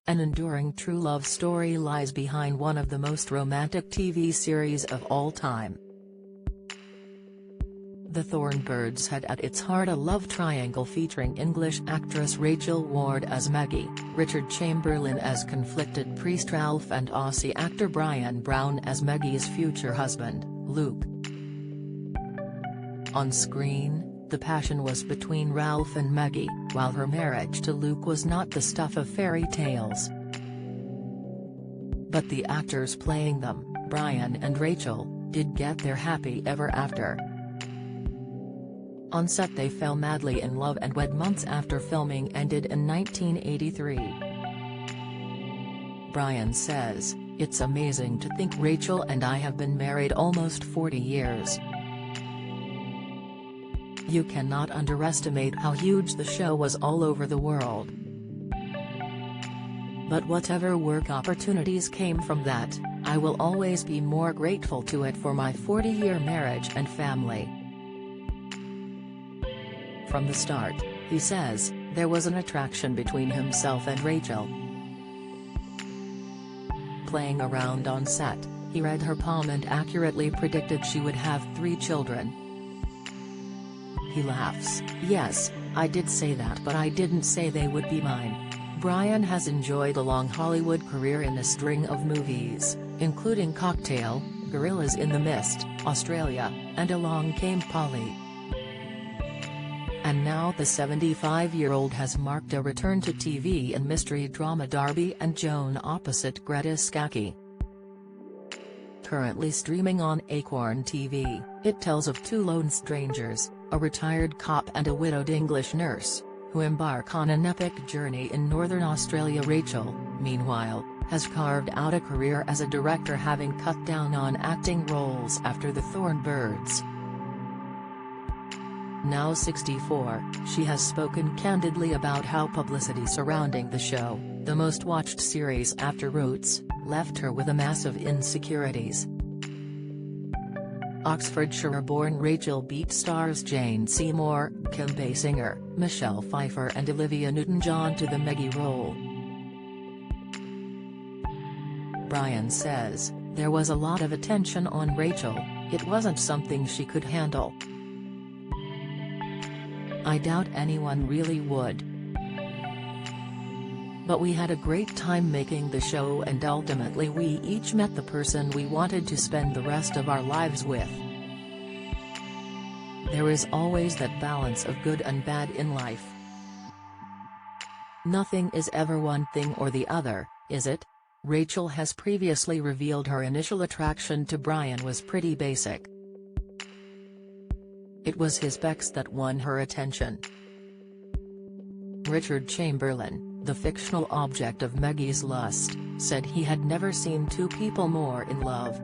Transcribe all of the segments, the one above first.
An enduring true love story lies behind one of the most romantic TV series of all time. The Thorn Birds had at its heart a love triangle featuring English actress Rachel Ward as Maggie, Richard Chamberlain as conflicted priest Ralph and Aussie actor Brian Brown as Maggie's future husband, Luke. On screen, the passion was between Ralph and Maggie, while her marriage to Luke was not the stuff of fairy tales. But the actors playing them, Brian and Rachel, did get their happy ever after. On set they fell madly in love and wed months after filming ended in 1983. Brian says, "It's amazing to think Rachel and I have been married almost 40 years. You cannot underestimate how huge the show was all over the world. But whatever work opportunities came from that, I will always be more grateful to it for my 40-year marriage and family." From the start, he says, there was an attraction between himself and Rachel. Playing around on set, he read her palm and accurately predicted she would have 3 children. He laughs, "Yes, I did say that, but I didn't say they would be mine." Brian has enjoyed a long Hollywood career in a string of movies, including Cocktail, Gorillas in the Mist, Australia, and Along Came Polly. And now the 75-year-old has marked a return to TV in mystery drama Darby and Joan opposite Greta Scacchi. Currently streaming on Acorn TV, it tells of 2 lone strangers, a retired cop and a widowed English nurse, who embark on an epic journey in Northern Australia. Rachel, meanwhile, has carved out a career as a director, having cut down on acting roles after The Thorn Birds. Now 64, she has spoken candidly about how publicity surrounding the show, the most watched series after Roots, left her with a massive insecurities. Oxfordshire-born Rachel beat stars Jane Seymour, Kim Basinger, Michelle Pfeiffer and Olivia Newton-John to the Maggie role. Brian says, "There was a lot of attention on Rachel, it wasn't something she could handle. I doubt anyone really would. But we had a great time making the show and ultimately we each met the person we wanted to spend the rest of our lives with. There is always that balance of good and bad in life. Nothing is ever one thing or the other, is it?" Rachel has previously revealed her initial attraction to Brian was pretty basic. It was his pecs that won her attention. Richard Chamberlain, the fictional object of Maggie's lust, said he had never seen 2 people more in love.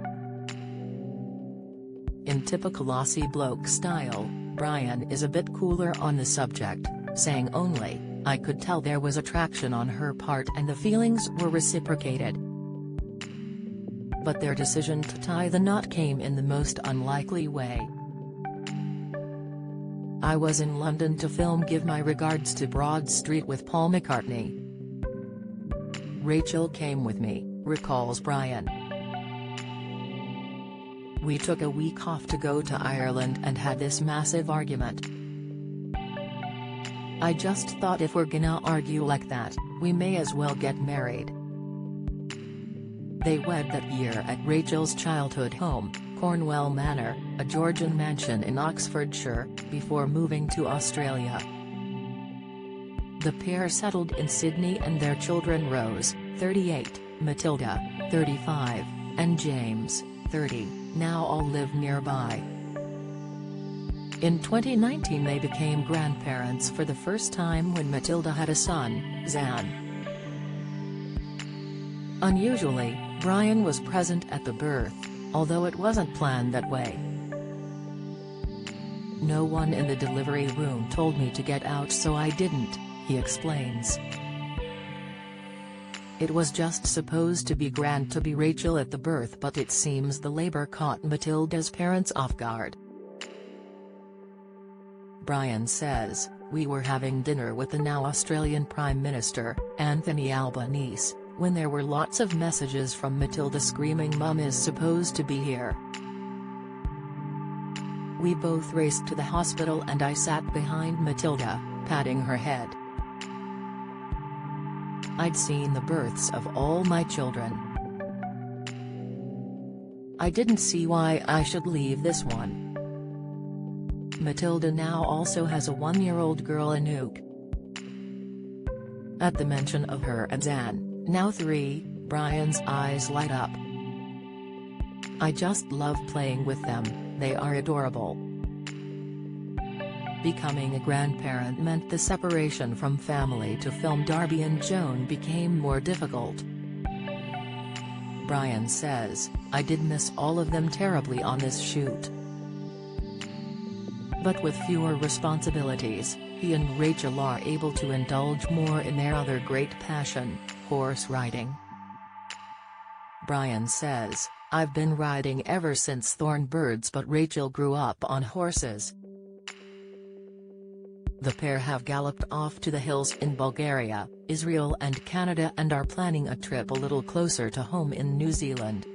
In typical Aussie bloke style, Brian is a bit cooler on the subject, saying only, "I could tell there was attraction on her part and the feelings were reciprocated. But their decision to tie the knot came in the most unlikely way. I was in London to film Give My Regards to Broad Street with Paul McCartney. Rachel came with me," recalls Brian. "We took a week off to go to Ireland and had this massive argument. I just thought if we're gonna argue like that, we may as well get married." They wed that year at Rachel's childhood home, Cornwall Manor, a Georgian mansion in Oxfordshire, before moving to Australia. The pair settled in Sydney and their children Rose, 38, Matilda, 35, and James, 30, now all live nearby. In 2019 they became grandparents for the first time when Matilda had a son, Zan. Unusually, Brian was present at the birth, although it wasn't planned that way. "No one in the delivery room told me to get out so I didn't," he explains. "It was just supposed to be grand to be Rachel at the birth, but it seems the labor caught Matilda's parents off guard." Brian says, We were having dinner with the now Australian Prime Minister, Anthony Albanese, when there were lots of messages from Matilda screaming Mum is supposed to be here. We both raced to the hospital and I sat behind Matilda, patting her head. I'd seen the births of all my children. I didn't see why I should leave this one. Matilda now also has a 1-year-old girl Anouk. At the mention of her and Zan, now 3, Brian's eyes light up. I just love playing with them, they are adorable. Becoming a grandparent meant the separation from family to film Darby and Joan became more difficult. Brian says, I did miss all of them terribly on this shoot. But with fewer responsibilities, he and Rachel are able to indulge more in their other great passion, horse riding. Brian says, I've been riding ever since Thorn Birds, but Rachel grew up on horses. The pair have galloped off to the hills in Bulgaria, Israel and Canada and are planning a trip a little closer to home in New Zealand.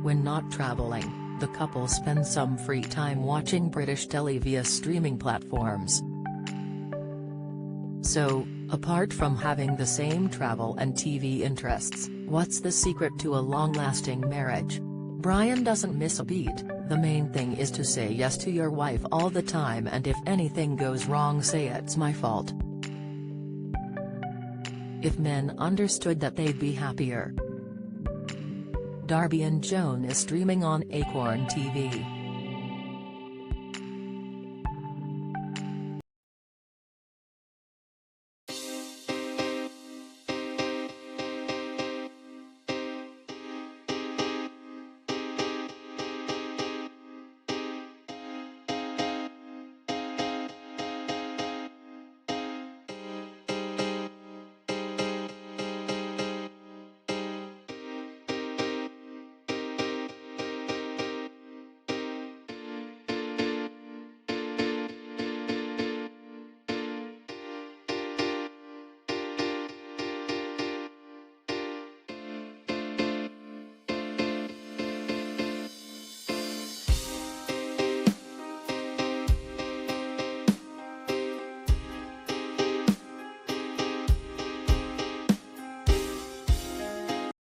When not traveling, the couple spend some free time watching British telly via streaming platforms. So, apart from having the same travel and TV interests, what's the secret to a long-lasting marriage? Brian doesn't miss a beat. The main thing is to say yes to your wife all the time, and if anything goes wrong, say it's my fault. If men understood that, they'd be happier. Darby and Joan is streaming on Acorn TV.